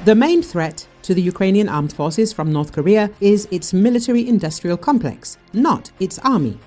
The main threat to the Ukrainian Armed Forces from North Korea is its military-industrial complex, not its army.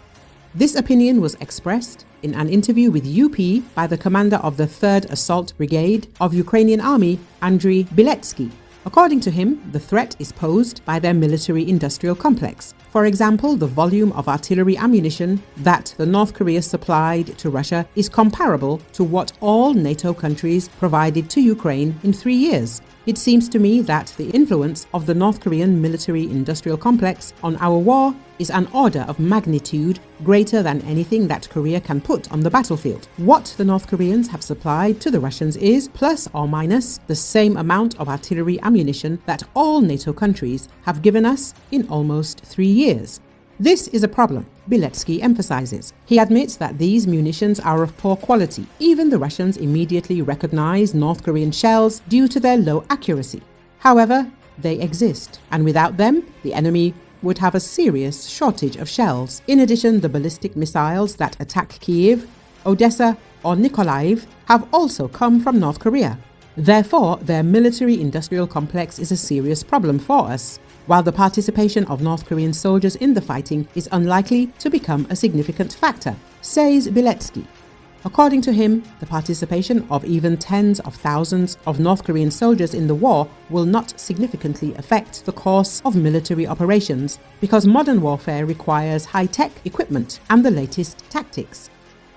This opinion was expressed in an interview with UP by the commander of the 3rd Assault Brigade of Ukrainian Army, Andriy Biletsky. According to him, the threat is posed by their military-industrial complex. For example, the volume of artillery ammunition that the North Korea supplied to Russia is comparable to what all NATO countries provided to Ukraine in 3 years. It seems to me that the influence of the North Korean military-industrial complex on our war is an order of magnitude greater than anything that Korea can put on the battlefield. What the North Koreans have supplied to the Russians is, plus or minus, the same amount of artillery ammunition that all NATO countries have given us in almost 3 years. This is a problem, Biletsky emphasizes. He admits that these munitions are of poor quality. Even the Russians immediately recognize North Korean shells due to their low accuracy. However, they exist, and without them, the enemy would have a serious shortage of shells. In addition, the ballistic missiles that attack Kyiv, Odessa, or Mykolaiv have also come from North Korea. Therefore, their military-industrial complex is a serious problem for us, while the participation of North Korean soldiers in the fighting is unlikely to become a significant factor, says Biletsky. According to him, the participation of even tens of thousands of North Korean soldiers in the war will not significantly affect the course of military operations because modern warfare requires high-tech equipment and the latest tactics.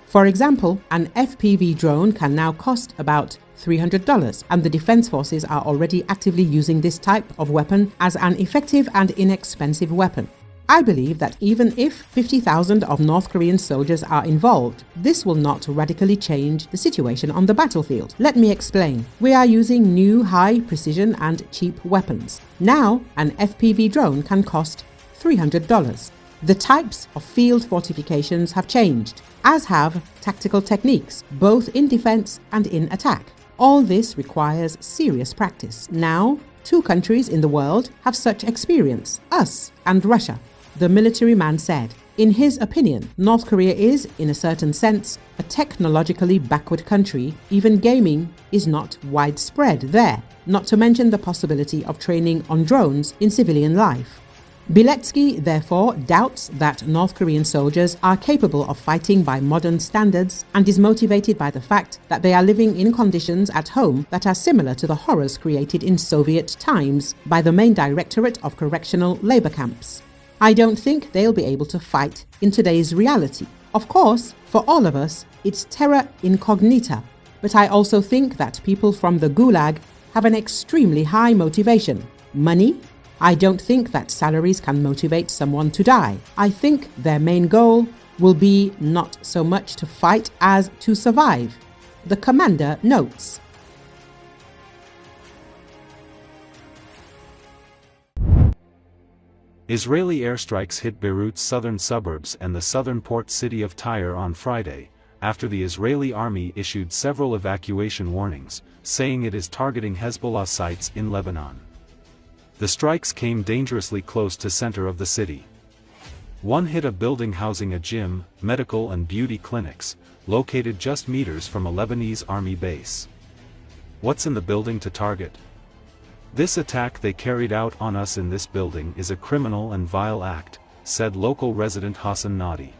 For example, an FPV drone can now cost about $300, and the defense forces are already actively using this type of weapon as an effective and inexpensive weapon. I believe that even if 50,000 of North Korean soldiers are involved, this will not radically change the situation on the battlefield. Let me explain. We are using new high precision and cheap weapons. Now, an FPV drone can cost $300. The types of field fortifications have changed, as have tactical techniques, both in defense and in attack. All this requires serious practice. Now, 2 countries in the world have such experience, us and Russia, the military man said. In his opinion, North Korea is, in a certain sense, a technologically backward country. Even gaming is not widespread there, not to mention the possibility of training on drones in civilian life. Biletsky, therefore, doubts that North Korean soldiers are capable of fighting by modern standards and is motivated by the fact that they are living in conditions at home that are similar to the horrors created in Soviet times by the main Directorate of Correctional Labor Camps. I don't think they'll be able to fight in today's reality. Of course, for all of us, it's terra incognita, but I also think that people from the Gulag have an extremely high motivation. Money? I don't think that salaries can motivate someone to die. I think their main goal will be not so much to fight as to survive. The commander notes. Israeli airstrikes hit Beirut's southern suburbs and the southern port city of Tyre on Friday, after the Israeli army issued several evacuation warnings, saying it is targeting Hezbollah sites in Lebanon. The strikes came dangerously close to center of the city. One hit a building housing a gym, medical and beauty clinics, located just meters from a Lebanese army base. What's in the building to target? This attack they carried out on us in this building is a criminal and vile act, said local resident Hassan Nadi.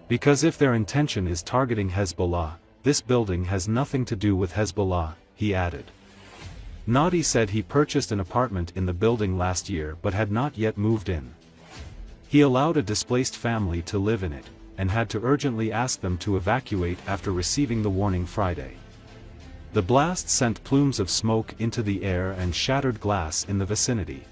Because if their intention is targeting Hezbollah, this building has nothing to do with Hezbollah, he added. Nadi said he purchased an apartment in the building last year but had not yet moved in. He allowed a displaced family to live in it, and had to urgently ask them to evacuate after receiving the warning Friday. The blast sent plumes of smoke into the air and shattered glass in the vicinity.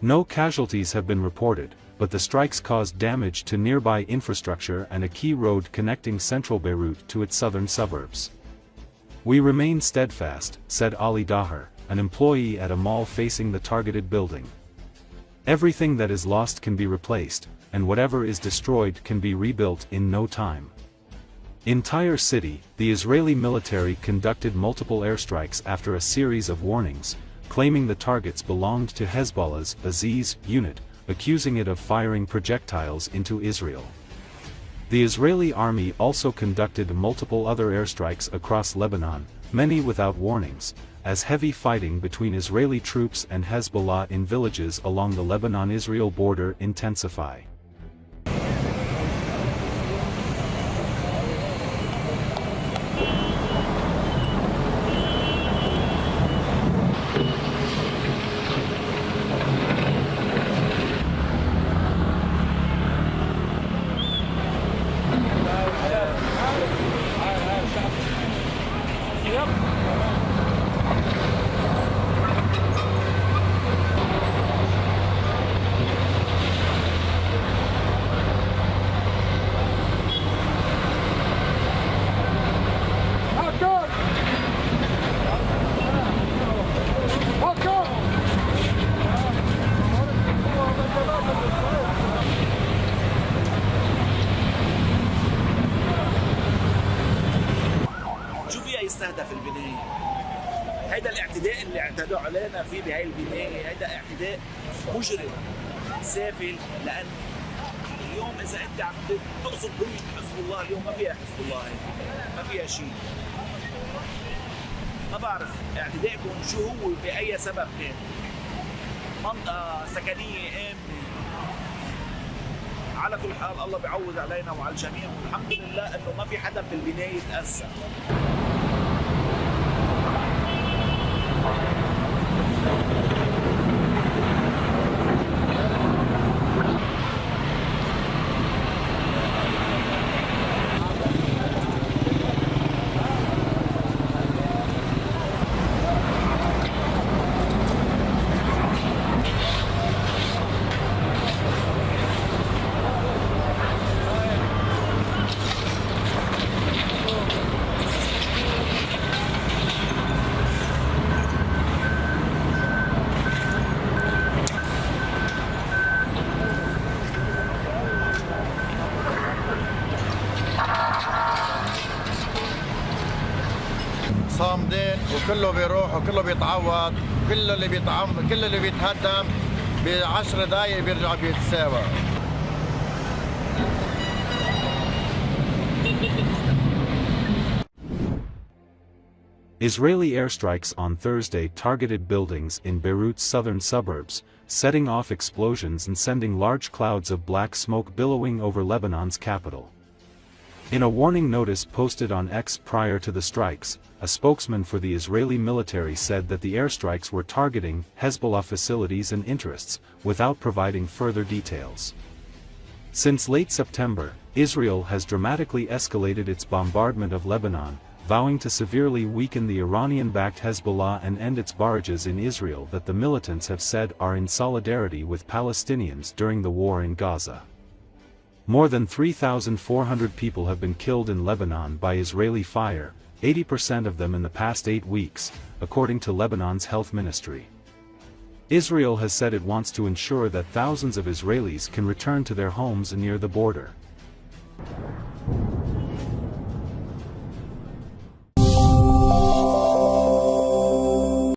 No casualties have been reported, but the strikes caused damage to nearby infrastructure and a key road connecting central Beirut to its southern suburbs. We remain steadfast, said Ali Daher, an employee at a mall facing the targeted building. Everything that is lost can be replaced, and whatever is destroyed can be rebuilt in no time. In Tyre city, the Israeli military conducted multiple airstrikes after a series of warnings, claiming the targets belonged to Hezbollah's Aziz unit, accusing it of firing projectiles into Israel. The Israeli army also conducted multiple other airstrikes across Lebanon, many without warnings, as heavy fighting between Israeli troops and Hezbollah in villages along the Lebanon-Israel border intensify. يستهدف البناية. هيدا الاعتداء اللي اعتدوا علينا فيه بهاي البناية، هيدا اعتداء مجرم سافل، لأن اليوم إذا أنت عم تقصد بنية حزب الله، اليوم ما فيها حزب الله، ما فيها شيء. ما بعرف اعتدائكم شو هو بأي سبب كان. منطقة سكنية آمنة. على كل حال الله بيعوض علينا وعلى الجميع، والحمد لله إنه ما في حدا بالبناية تأثر. صامدين وكله بيروح وكله بيتعوض، كل اللي بيتهدم ب10 دقايق بيرجع بيتساوى. Israeli airstrikes on Thursday targeted buildings in Beirut's southern suburbs, setting off explosions and sending large clouds of black smoke billowing over Lebanon's capital. In a warning notice posted on X prior to the strikes, a spokesman for the Israeli military said that the airstrikes were targeting Hezbollah facilities and interests, without providing further details. Since late September, Israel has dramatically escalated its bombardment of Lebanon, vowing to severely weaken the Iranian-backed Hezbollah and end its barrages in Israel that the militants have said are in solidarity with Palestinians during the war in Gaza. More than 3,400 people have been killed in Lebanon by Israeli fire, 80% of them in the past 8 weeks, according to Lebanon's health ministry. Israel has said it wants to ensure that thousands of Israelis can return to their homes near the border.